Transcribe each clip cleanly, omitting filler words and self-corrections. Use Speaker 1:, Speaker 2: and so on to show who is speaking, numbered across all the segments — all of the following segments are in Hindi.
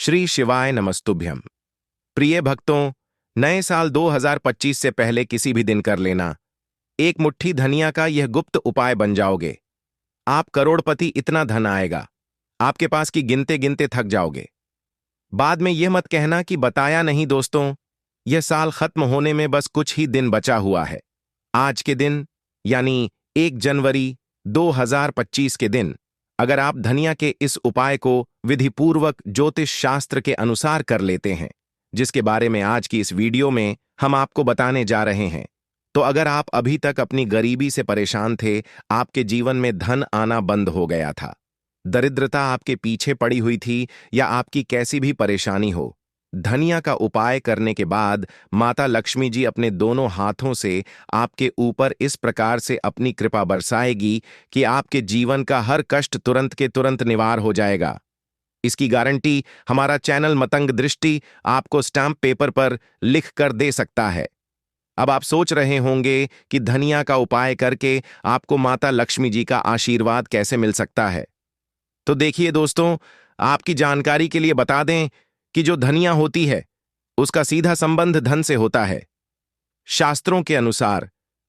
Speaker 1: श्री शिवाय नमस्तुभ्यम। प्रिय भक्तों, नए साल 2025 से पहले किसी भी दिन कर लेना एक मुट्ठी धनिया का यह गुप्त उपाय बन जाओगे। आप करोड़पति, इतना धन आएगा आपके पास कि गिनते गिनते थक जाओगे। बाद में यह मत कहना कि बताया नहीं। दोस्तों, यह साल खत्म होने में बस कुछ ही दिन बचा हुआ है। आज के दिन यानी 1 जनवरी 2025 के दिन अगर आप धनिया के इस उपाय को विधिपूर्वक ज्योतिष शास्त्र के अनुसार कर लेते हैं, जिसके बारे में आज की इस वीडियो में हम आपको बताने जा रहे हैं, तो अगर आप अभी तक अपनी गरीबी से परेशान थे, आपके जीवन में धन आना बंद हो गया था, दरिद्रता आपके पीछे पड़ी हुई थी, या आपकी कैसी भी परेशानी हो, धनिया का उपाय करने के बाद माता लक्ष्मी जी अपने दोनों हाथों से आपके ऊपर इस प्रकार से अपनी कृपा बरसाएगी कि आपके जीवन का हर कष्ट तुरंत के तुरंत निवार हो जाएगा। इसकी गारंटी हमारा चैनल मतंग दृष्टि आपको स्टाम्प पेपर पर लिख कर दे सकता है। अब आप सोच रहे होंगे कि धनिया का उपाय करके आपको माता लक्ष्मी जी का आशीर्वाद कैसे मिल सकता है। तो देखिए दोस्तों, आपकी जानकारी के लिए बता दें कि जो धनिया होती है उसका सीधा संबंध धन से होता है। शास्त्रों के अनुसार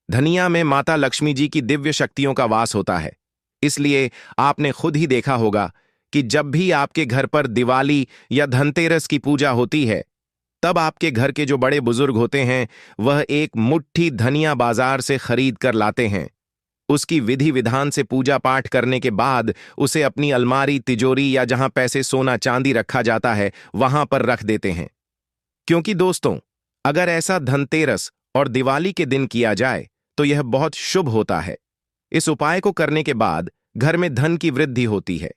Speaker 1: धनिया में माता लक्ष्मी जी की दिव्य शक्तियों का वास होता है। इसलिए आपने खुद ही देखा होगा कि जब भी आपके घर पर दिवाली या धनतेरस की पूजा होती है, तब आपके घर के जो बड़े बुजुर्ग होते हैं वह एक मुट्ठी धनिया बाजार से खरीद कर लाते हैं। उसकी विधि विधान से पूजा पाठ करने के बाद उसे अपनी अलमारी, तिजोरी या जहां पैसे, सोना चांदी रखा जाता है वहां पर रख देते हैं। क्योंकि दोस्तों, अगर ऐसा धनतेरस और दिवाली के दिन किया जाए तो यह बहुत शुभ होता है। इस उपाय को करने के बाद घर में धन की वृद्धि होती है।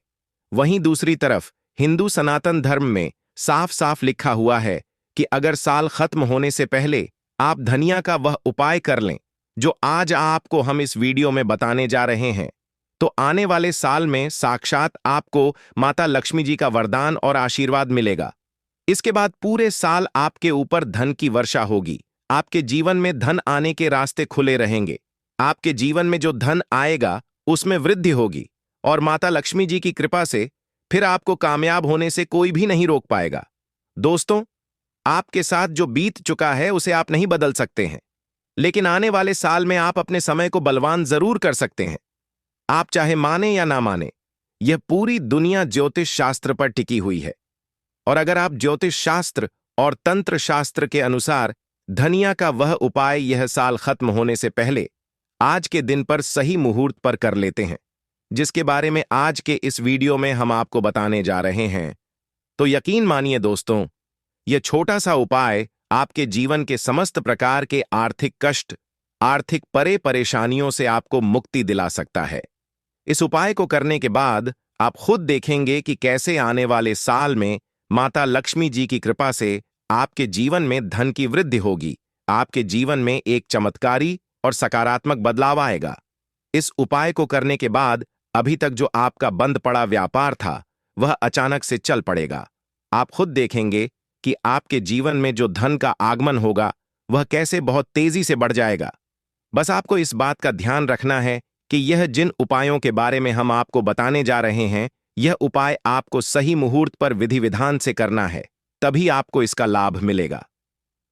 Speaker 1: वहीं दूसरी तरफ हिंदू सनातन धर्म में साफ साफ लिखा हुआ है कि अगर साल खत्म होने से पहले आप धनिया का वह उपाय कर लें जो आज आपको हम इस वीडियो में बताने जा रहे हैं, तो आने वाले साल में साक्षात आपको माता लक्ष्मी जी का वरदान और आशीर्वाद मिलेगा। इसके बाद पूरे साल आपके ऊपर धन की वर्षा होगी। आपके जीवन में धन आने के रास्ते खुले रहेंगे। आपके जीवन में जो धन आएगा उसमें वृद्धि होगी, और माता लक्ष्मी जी की कृपा से फिर आपको कामयाब होने से कोई भी नहीं रोक पाएगा। दोस्तों, आपके साथ जो बीत चुका है उसे आप नहीं बदल सकते हैं, लेकिन आने वाले साल में आप अपने समय को बलवान जरूर कर सकते हैं। आप चाहे माने या ना माने, यह पूरी दुनिया ज्योतिष शास्त्र पर टिकी हुई है। और अगर आप ज्योतिष शास्त्र और तंत्र शास्त्र के अनुसार धनिया का वह उपाय यह साल खत्म होने से पहले आज के दिन पर सही मुहूर्त पर कर लेते हैं, जिसके बारे में आज के इस वीडियो में हम आपको बताने जा रहे हैं, तो यकीन मानिए दोस्तों, यह छोटा सा उपाय आपके जीवन के समस्त प्रकार के आर्थिक कष्ट, आर्थिक परेशानियों से आपको मुक्ति दिला सकता है। इस उपाय को करने के बाद आप खुद देखेंगे कि कैसे आने वाले साल में माता लक्ष्मी जी की कृपा से आपके जीवन में धन की वृद्धि होगी। आपके जीवन में एक चमत्कारी और सकारात्मक बदलाव आएगा। इस उपाय को करने के बाद अभी तक जो आपका बंद पड़ा व्यापार था वह अचानक से चल पड़ेगा। आप खुद देखेंगे कि आपके जीवन में जो धन का आगमन होगा वह कैसे बहुत तेजी से बढ़ जाएगा। बस आपको इस बात का ध्यान रखना है कि यह जिन उपायों के बारे में हम आपको बताने जा रहे हैं, यह उपाय आपको सही मुहूर्त पर विधि विधान से करना है, तभी आपको इसका लाभ मिलेगा।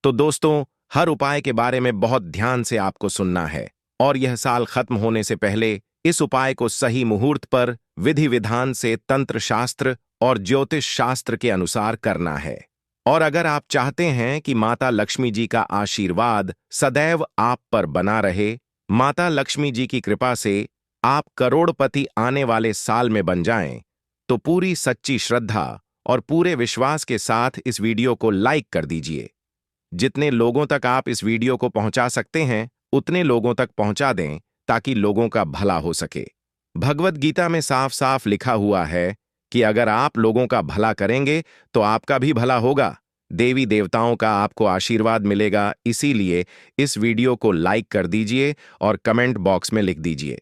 Speaker 1: तो दोस्तों, हर उपाय के बारे में बहुत ध्यान से आपको सुनना है, और यह साल खत्म होने से पहले इस उपाय को सही मुहूर्त पर विधि विधान से तंत्र शास्त्र और ज्योतिष शास्त्र के अनुसार करना है। और अगर आप चाहते हैं कि माता लक्ष्मी जी का आशीर्वाद सदैव आप पर बना रहे, माता लक्ष्मी जी की कृपा से आप करोड़पति आने वाले साल में बन जाएं, तो पूरी सच्ची श्रद्धा और पूरे विश्वास के साथ इस वीडियो को लाइक कर दीजिए। जितने लोगों तक आप इस वीडियो को पहुंचा सकते हैं उतने लोगों तक पहुंचा दें, ताकि लोगों का भला हो सके। भगवत गीता में साफ साफ लिखा हुआ है कि अगर आप लोगों का भला करेंगे तो आपका भी भला होगा, देवी देवताओं का आपको आशीर्वाद मिलेगा। इसीलिए इस वीडियो को लाइक कर दीजिए और कमेंट बॉक्स में लिख दीजिए,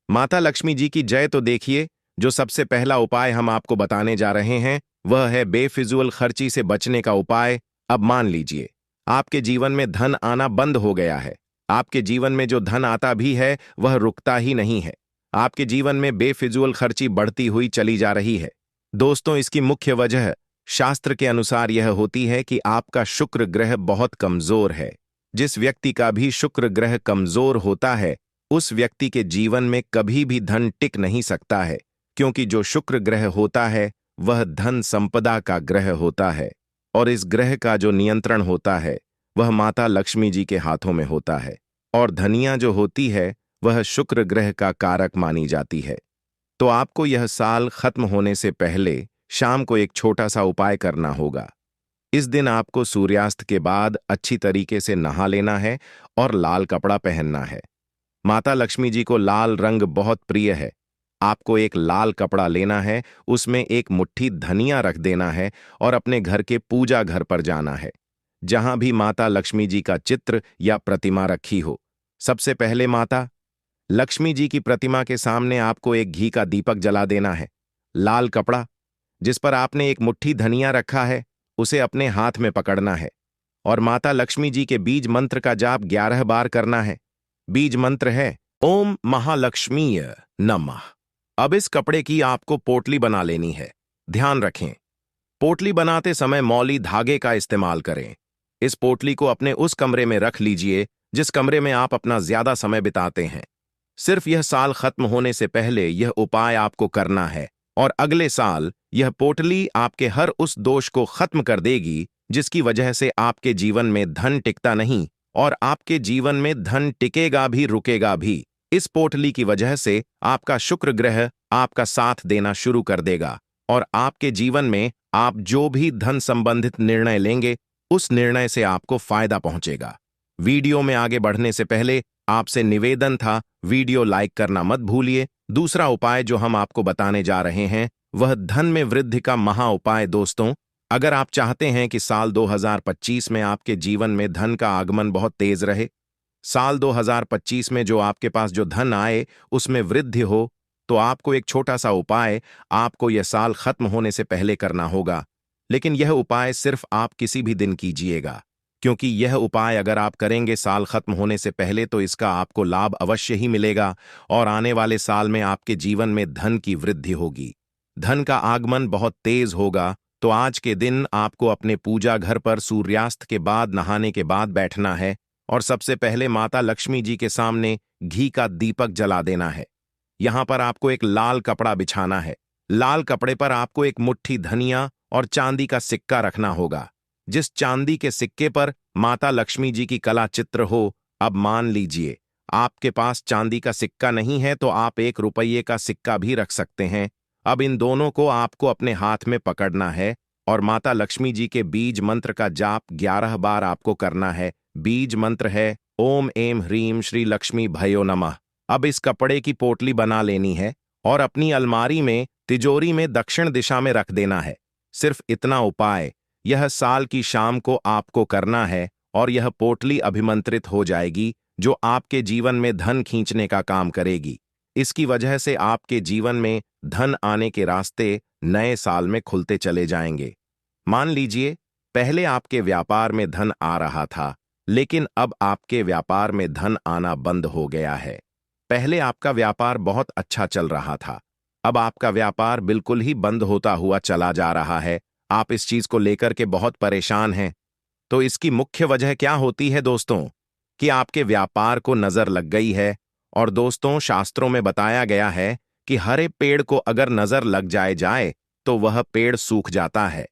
Speaker 1: माता लक्ष्मी जी की जय। तो देखिए, जो सबसे पहला उपाय हम आपको बताने जा रहे हैं वह है बेफिजूल खर्ची से बचने का उपाय। अब मान लीजिए आपके जीवन में धन आना बंद हो गया है। आपके जीवन में जो धन आता भी है वह रुकता ही नहीं है। आपके जीवन में बेफिजूल खर्ची बढ़ती हुई चली जा रही है। दोस्तों, इसकी मुख्य वजह शास्त्र के अनुसार यह होती है कि आपका शुक्र ग्रह बहुत कमजोर है। जिस व्यक्ति का भी शुक्र ग्रह कमजोर होता है उस व्यक्ति के जीवन में कभी भी धन टिक नहीं सकता है, क्योंकि जो शुक्र ग्रह होता है वह धन संपदा का ग्रह होता है और इस ग्रह का जो नियंत्रण होता है वह माता लक्ष्मी जी के हाथों में होता है और धनिया जो होती है वह शुक्र ग्रह का कारक मानी जाती है। तो आपको यह साल खत्म होने से पहले शाम को एक छोटा सा उपाय करना होगा। इस दिन आपको सूर्यास्त के बाद अच्छी तरीके से नहा लेना है और लाल कपड़ा पहनना है। माता लक्ष्मी जी को लाल रंग बहुत प्रिय है। आपको एक लाल कपड़ा लेना है, उसमें एक मुट्ठी धनिया रख देना है और अपने घर के पूजा घर पर जाना है जहां भी माता लक्ष्मी जी का चित्र या प्रतिमा रखी हो। सबसे पहले माता लक्ष्मी जी की प्रतिमा के सामने आपको एक घी का दीपक जला देना है। लाल कपड़ा जिस पर आपने एक मुट्ठी धनिया रखा है उसे अपने हाथ में पकड़ना है और माता लक्ष्मी जी के बीज मंत्र का जाप 11 बार करना है। बीज मंत्र है ओम महालक्ष्मीय नमः। अब इस कपड़े की आपको पोटली बना लेनी है। ध्यान रखें, पोटली बनाते समय मौली धागे का इस्तेमाल करें। इस पोटली को अपने उस कमरे में रख लीजिए जिस कमरे में आप अपना ज्यादा समय बिताते हैं। सिर्फ यह साल खत्म होने से पहले यह उपाय आपको करना है और अगले साल यह पोटली आपके हर उस दोष को खत्म कर देगी जिसकी वजह से आपके जीवन में धन टिकता नहीं और आपके जीवन में धन टिकेगा भी रुकेगा भी। इस पोटली की वजह से आपका शुक्र ग्रह आपका साथ देना शुरू कर देगा और आपके जीवन में आप जो भी धन संबंधित निर्णय लेंगे उस निर्णय से आपको फायदा पहुंचेगा। वीडियो में आगे बढ़ने से पहले आपसे निवेदन था, वीडियो लाइक करना मत भूलिए। दूसरा उपाय जो हम आपको बताने जा रहे हैं वह धन में वृद्धि का महा उपाय। दोस्तों, अगर आप चाहते हैं कि साल 2025 में आपके जीवन में धन का आगमन बहुत तेज रहे, साल 2025 में जो आपके पास जो धन आए उसमें वृद्धि हो, तो आपको एक छोटा सा उपाय आपको यह साल खत्म होने से पहले करना होगा। लेकिन यह उपाय सिर्फ आप किसी भी दिन कीजिएगा, क्योंकि यह उपाय अगर आप करेंगे साल खत्म होने से पहले तो इसका आपको लाभ अवश्य ही मिलेगा और आने वाले साल में आपके जीवन में धन की वृद्धि होगी। धन का आगमन बहुत तेज होगा। तो आज के दिन आपको अपने पूजा घर पर सूर्यास्त के बाद नहाने के बाद बैठना है और सबसे पहले माता लक्ष्मी जी के सामने घी का दीपक जला देना है। यहां पर आपको एक लाल कपड़ा बिछाना है। लाल कपड़े पर आपको एक मुट्ठी धनिया और चांदी का सिक्का रखना होगा। जिस चांदी के सिक्के पर माता लक्ष्मी जी की कला चित्र हो, अब मान लीजिए आपके पास चांदी का सिक्का नहीं है तो आप 1 रुपये का सिक्का भी रख सकते हैं। अब इन दोनों को आपको अपने हाथ में पकड़ना है और माता लक्ष्मी जी के बीज मंत्र का जाप 11 बार आपको करना है। बीज मंत्र है ओम ऐं ह्रीं श्री लक्ष्मी भयो नमः। अब इस कपड़े की पोटली बना लेनी है और अपनी अलमारी में तिजोरी में दक्षिण दिशा में रख देना है। सिर्फ इतना उपाय यह साल की शाम को आपको करना है और यह पोटली अभिमंत्रित हो जाएगी जो आपके जीवन में धन खींचने का काम करेगी। इसकी वजह से आपके जीवन में धन आने के रास्ते नए साल में खुलते चले जाएंगे। मान लीजिए पहले आपके व्यापार में धन आ रहा था, लेकिन अब आपके व्यापार में धन आना बंद हो गया है। पहले आपका व्यापार बहुत अच्छा चल रहा था, अब आपका व्यापार बिल्कुल ही बंद होता हुआ चला जा रहा है। आप इस चीज को लेकर के बहुत परेशान हैं। तो इसकी मुख्य वजह क्या होती है दोस्तों, कि आपके व्यापार को नजर लग गई है। और दोस्तों, शास्त्रों में बताया गया है कि हरे पेड़ को अगर नजर लग जाए तो वह पेड़ सूख जाता है।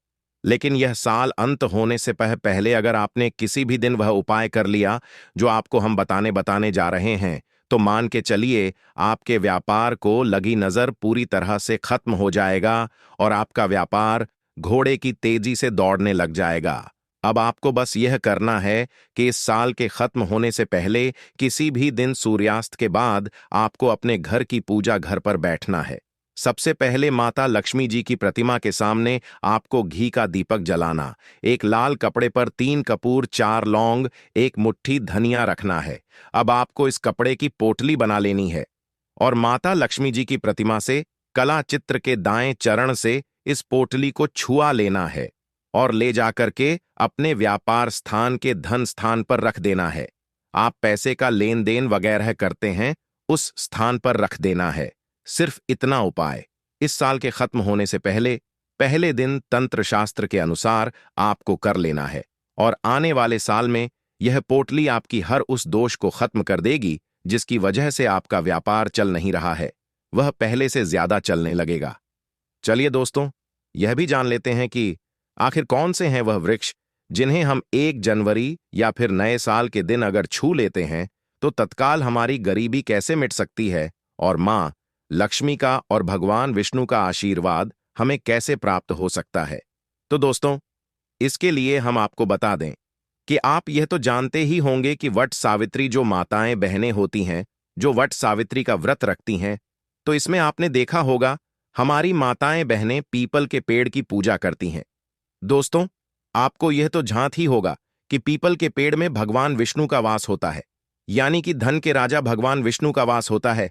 Speaker 1: लेकिन यह साल अंत होने से पहले अगर आपने किसी भी दिन वह उपाय कर लिया जो आपको हम बताने जा रहे हैं, तो मान के चलिए आपके व्यापार को लगी नजर पूरी तरह से खत्म हो जाएगा और आपका व्यापार घोड़े की तेजी से दौड़ने लग जाएगा। अब आपको बस यह करना है कि इस साल के खत्म होने से पहले किसी भी दिन सूर्यास्त के बाद आपको अपने घर की पूजा घर पर बैठना है। सबसे पहले माता लक्ष्मी जी की प्रतिमा के सामने आपको घी का दीपक जलाना, एक लाल कपड़े पर 3 कपूर, 4 लौंग, एक मुट्ठी धनिया रखना है। अब आपको इस कपड़े की पोटली बना लेनी है और माता लक्ष्मी जी की प्रतिमा से कला चित्र के दाएं चरण से इस पोटली को छुआ लेना है और ले जाकर के अपने व्यापार स्थान के धन स्थान पर रख देना है। आप पैसे का लेन देन वगैरह करते हैं उस स्थान पर रख देना है। सिर्फ इतना उपाय इस साल के खत्म होने से पहले पहले दिन तंत्र शास्त्र के अनुसार आपको कर लेना है और आने वाले साल में यह पोटली आपकी हर उस दोष को खत्म कर देगी जिसकी वजह से आपका व्यापार चल नहीं रहा है, वह पहले से ज्यादा चलने लगेगा। चलिए दोस्तों, यह भी जान लेते हैं कि आखिर कौन से हैं वह वृक्ष जिन्हें हम 1 जनवरी या फिर नए साल के दिन अगर छू लेते हैं तो तत्काल हमारी गरीबी कैसे मिट सकती है और मां लक्ष्मी का और भगवान विष्णु का आशीर्वाद हमें कैसे प्राप्त हो सकता है। तो दोस्तों, इसके लिए हम आपको बता दें कि आप यह तो जानते ही होंगे कि वट सावित्री जो माताएं बहनें होती हैं जो वट सावित्री का व्रत रखती हैं, तो इसमें आपने देखा होगा हमारी माताएं बहनें पीपल के पेड़ की पूजा करती हैं। दोस्तों, आपको यह तो झांत ही होगा कि पीपल के पेड़ में भगवान विष्णु का वास होता है, यानी कि धन के राजा भगवान विष्णु का वास होता है।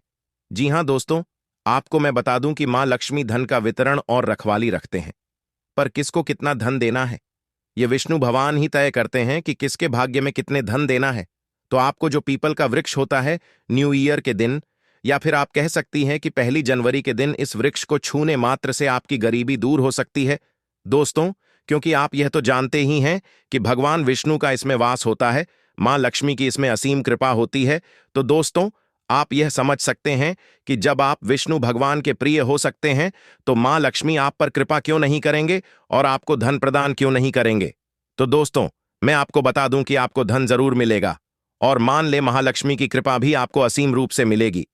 Speaker 1: जी हां दोस्तों, आपको मैं बता दूं कि मां लक्ष्मी धन का वितरण और रखवाली रखते हैं, पर किसको कितना धन देना है ये विष्णु भगवान ही तय करते हैं कि किसके भाग्य में कितने धन देना है। तो आपको जो पीपल का वृक्ष होता है, न्यू ईयर के दिन या फिर आप कह सकती हैं कि 1 जनवरी के दिन इस वृक्ष को छूने मात्र से आपकी गरीबी दूर हो सकती है दोस्तों, क्योंकि आप यह तो जानते ही हैं कि भगवान विष्णु का इसमें वास होता है, मां लक्ष्मी की इसमें असीम कृपा होती है। तो दोस्तों, आप यह समझ सकते हैं कि जब आप विष्णु भगवान के प्रिय हो सकते हैं तो मां लक्ष्मी आप पर कृपा क्यों नहीं करेंगे और आपको धन प्रदान क्यों नहीं करेंगे। तो दोस्तों, मैं आपको बता दूं कि आपको धन जरूर मिलेगा और मान ले महालक्ष्मी की कृपा भी आपको असीम रूप से मिलेगी।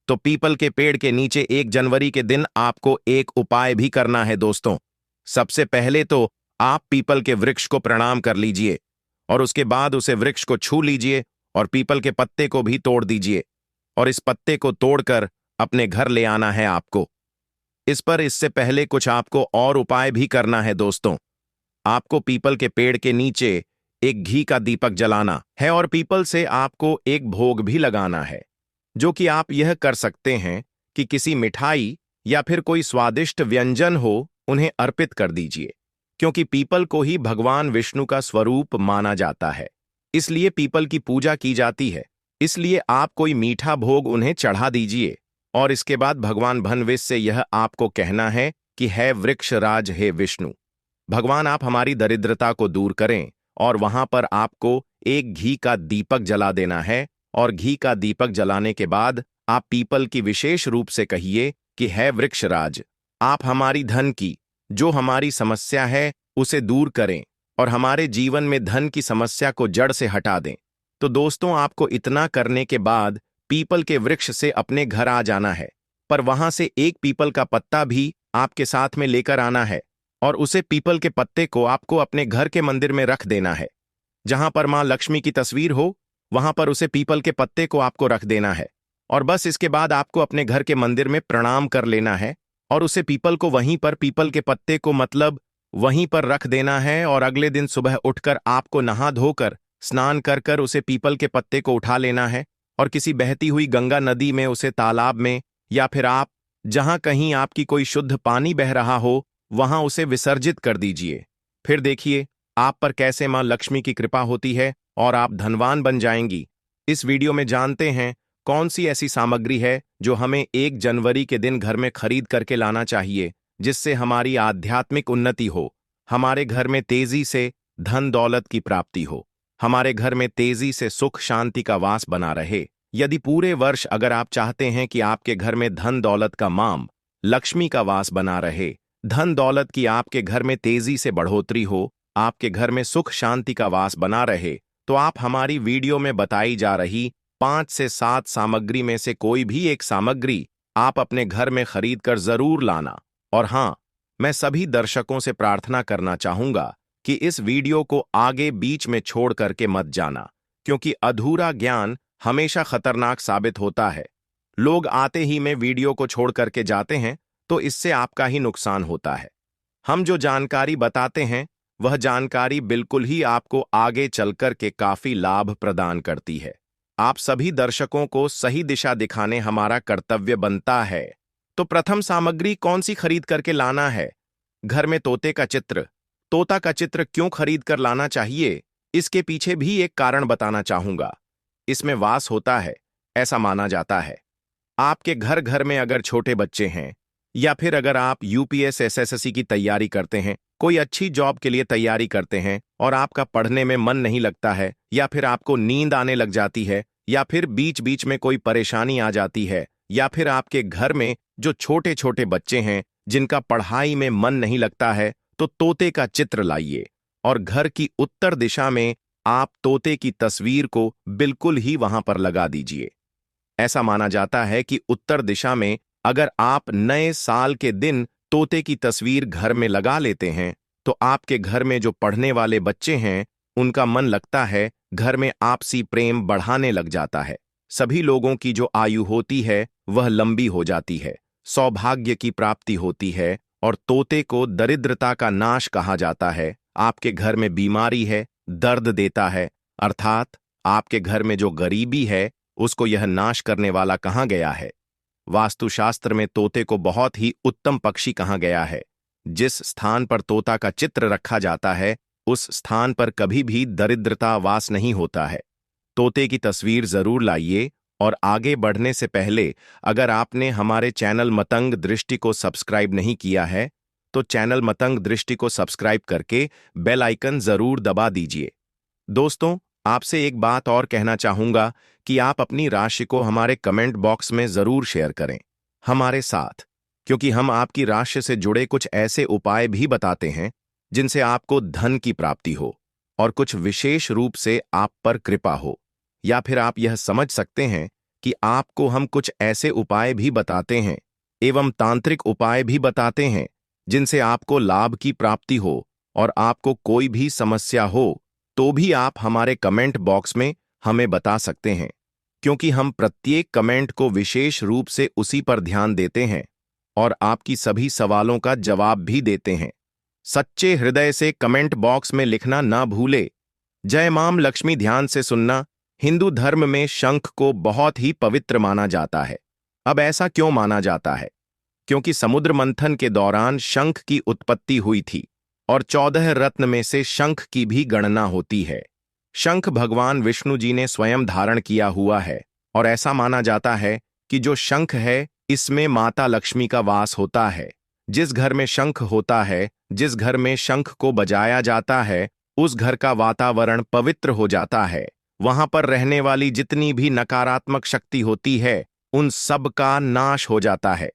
Speaker 1: तो पीपल के पेड़ के नीचे 1 जनवरी के दिन आपको एक उपाय भी करना है दोस्तों। सबसे पहले तो आप पीपल के वृक्ष को प्रणाम कर लीजिए और उसके बाद उसे वृक्ष को छू लीजिए और पीपल के पत्ते को भी तोड़ दीजिए और इस पत्ते को तोड़कर अपने घर ले आना है आपको। इससे पहले कुछ आपको और उपाय भी करना है दोस्तों। आपको पीपल के पेड़ के नीचे एक घी का दीपक जलाना है और पीपल से आपको एक भोग भी लगाना है, जो कि आप यह कर सकते हैं कि किसी मिठाई या फिर कोई स्वादिष्ट व्यंजन हो उन्हें अर्पित कर दीजिए, क्योंकि पीपल को ही भगवान विष्णु का स्वरूप माना जाता है, इसलिए पीपल की पूजा की जाती है। इसलिए आप कोई मीठा भोग उन्हें चढ़ा दीजिए और इसके बाद भगवान भनविष से यह आपको कहना है कि है वृक्ष राज हे विष्णु भगवान, आप हमारी दरिद्रता को दूर करें और वहां पर आपको एक घी का दीपक जला देना है और घी का दीपक जलाने के बाद आप पीपल की विशेष रूप से कहिए कि है वृक्ष राज, आप हमारी धन की जो हमारी समस्या है उसे दूर करें और हमारे जीवन में धन की समस्या को जड़ से हटा दें। तो दोस्तों, आपको इतना करने के बाद पीपल के वृक्ष से अपने घर आ जाना है, पर वहां से एक पीपल का पत्ता भी आपके साथ में लेकर आना है और उसे पीपल के पत्ते को आपको अपने घर के मंदिर में रख देना है। जहां पर मां लक्ष्मी की तस्वीर हो वहां पर उसे पीपल के पत्ते को आपको रख देना है और बस इसके बाद आपको अपने घर के मंदिर में प्रणाम कर लेना है और उसे पीपल को वहीं पर पीपल के पत्ते को मतलब वहीं पर रख देना है और अगले दिन सुबह उठकर आपको नहा धोकर स्नान कर कर उसे पीपल के पत्ते को उठा लेना है और किसी बहती हुई गंगा नदी में उसे तालाब में या फिर आप जहां कहीं आपकी कोई शुद्ध पानी बह रहा हो वहां उसे विसर्जित कर दीजिए। फिर देखिए आप पर कैसे मां लक्ष्मी की कृपा होती है और आप धनवान बन जाएंगी। इस वीडियो में जानते हैं कौन सी ऐसी सामग्री है जो हमें 1 जनवरी के दिन घर में खरीद करके लाना चाहिए जिससे हमारी आध्यात्मिक उन्नति हो, हमारे घर में तेजी से धन दौलत की प्राप्ति हो, हमारे घर में तेजी से सुख शांति का वास बना रहे। यदि पूरे वर्ष अगर आप चाहते हैं कि आपके घर में धन दौलत का माम लक्ष्मी का वास बना रहे, धन दौलत की आपके घर में तेजी से बढ़ोतरी हो, आपके घर में सुख शांति का वास बना रहे, तो आप हमारी वीडियो में बताई जा रही 5 से 7 सामग्री में से कोई भी एक सामग्री आप अपने घर में खरीद कर जरूर लाना। और हां, मैं सभी दर्शकों से प्रार्थना करना चाहूंगा कि इस वीडियो को आगे बीच में छोड़ करके मत जाना, क्योंकि अधूरा ज्ञान हमेशा खतरनाक साबित होता है। लोग आते ही में वीडियो को छोड़ करके जाते हैं तो इससे आपका ही नुकसान होता है। हम जो जानकारी बताते हैं वह जानकारी बिल्कुल ही आपको आगे चलकर के काफी लाभ प्रदान करती है। आप सभी दर्शकों को सही दिशा दिखाने हमारा कर्तव्य बनता है। तो प्रथम सामग्री कौन सी खरीद करके लाना है? घर में तोते का चित्र। तोता का चित्र क्यों खरीद कर लाना चाहिए, इसके पीछे भी एक कारण बताना चाहूंगा। इसमें वास होता है, ऐसा माना जाता है। आपके घर घर में अगर छोटे बच्चे हैं या फिर अगर आप यूपीएस एसएससी की तैयारी करते हैं, कोई अच्छी जॉब के लिए तैयारी करते हैं और आपका पढ़ने में मन नहीं लगता है, या फिर आपको नींद आने लग जाती है, या फिर बीच बीच में कोई परेशानी आ जाती है, या फिर आपके घर में जो छोटे छोटे बच्चे हैं जिनका पढ़ाई में मन नहीं लगता है, तो तोते का चित्र लाइए और घर की उत्तर दिशा में आप तोते की तस्वीर को बिल्कुल ही वहां पर लगा दीजिए। ऐसा माना जाता है कि उत्तर दिशा में अगर आप नए साल के दिन तोते की तस्वीर घर में लगा लेते हैं, तो आपके घर में जो पढ़ने वाले बच्चे हैं उनका मन लगता है, घर में आपसी प्रेम बढ़ाने लग जाता है। सभी लोगों की जो आयु होती है वह लंबी हो जाती है, सौभाग्य की प्राप्ति होती है, और तोते को दरिद्रता का नाश कहा जाता है। आपके घर में बीमारी है, दर्द देता है, अर्थात आपके घर में जो गरीबी है उसको यह नाश करने वाला कहा गया है। वास्तुशास्त्र में तोते को बहुत ही उत्तम पक्षी कहा गया है। जिस स्थान पर तोता का चित्र रखा जाता है उस स्थान पर कभी भी दरिद्रता वास नहीं होता है। तोते की तस्वीर जरूर लाइए, और आगे बढ़ने से पहले अगर आपने हमारे चैनल मतंग दृष्टि को सब्सक्राइब नहीं किया है तो चैनल मतंग दृष्टि को सब्सक्राइब करके बेल आइकन जरूर दबा दीजिए। दोस्तों, आपसे एक बात और कहना चाहूंगा कि आप अपनी राशि को हमारे कमेंट बॉक्स में जरूर शेयर करें हमारे साथ, क्योंकि हम आपकी राशि से जुड़े कुछ ऐसे उपाय भी बताते हैं जिनसे आपको धन की प्राप्ति हो और कुछ विशेष रूप से आप पर कृपा हो। या फिर आप यह समझ सकते हैं कि आपको हम कुछ ऐसे उपाय भी बताते हैं एवं तांत्रिक उपाय भी बताते हैं जिनसे आपको लाभ की प्राप्ति हो, और आपको कोई भी समस्या हो तो भी आप हमारे कमेंट बॉक्स में हमें बता सकते हैं, क्योंकि हम प्रत्येक कमेंट को विशेष रूप से उसी पर ध्यान देते हैं और आपकी सभी सवालों का जवाब भी देते हैं। सच्चे हृदय से कमेंट बॉक्स में लिखना ना भूले। जय मां लक्ष्मी। ध्यान से सुनना, हिंदू धर्म में शंख को बहुत ही पवित्र माना जाता है। अब ऐसा क्यों माना जाता है? क्योंकि समुद्र मंथन के दौरान शंख की उत्पत्ति हुई थी और 14 रत्न में से शंख की भी गणना होती है। शंख भगवान विष्णु जी ने स्वयं धारण किया हुआ है, और ऐसा माना जाता है कि जो शंख है इसमें माता लक्ष्मी का वास होता है। जिस घर में शंख होता है, जिस घर में शंख को बजाया जाता है, उस घर का वातावरण पवित्र हो जाता है। वहां पर रहने वाली जितनी भी नकारात्मक शक्ति होती है उन सब का नाश हो जाता है।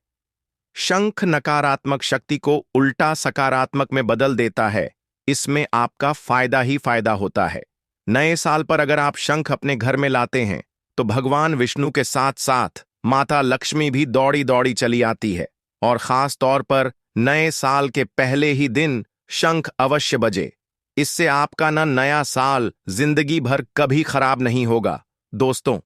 Speaker 1: शंख नकारात्मक शक्ति को उल्टा सकारात्मक में बदल देता है। इसमें आपका फायदा ही फायदा होता है। नए साल पर अगर आप शंख अपने घर में लाते हैं तो भगवान विष्णु के साथ साथ माता लक्ष्मी भी दौड़ी दौड़ी चली आती है, और खास तौर पर नए साल के पहले ही दिन शंख अवश्य बजे। इससे आपका नया साल जिंदगी भर कभी खराब नहीं होगा। दोस्तों,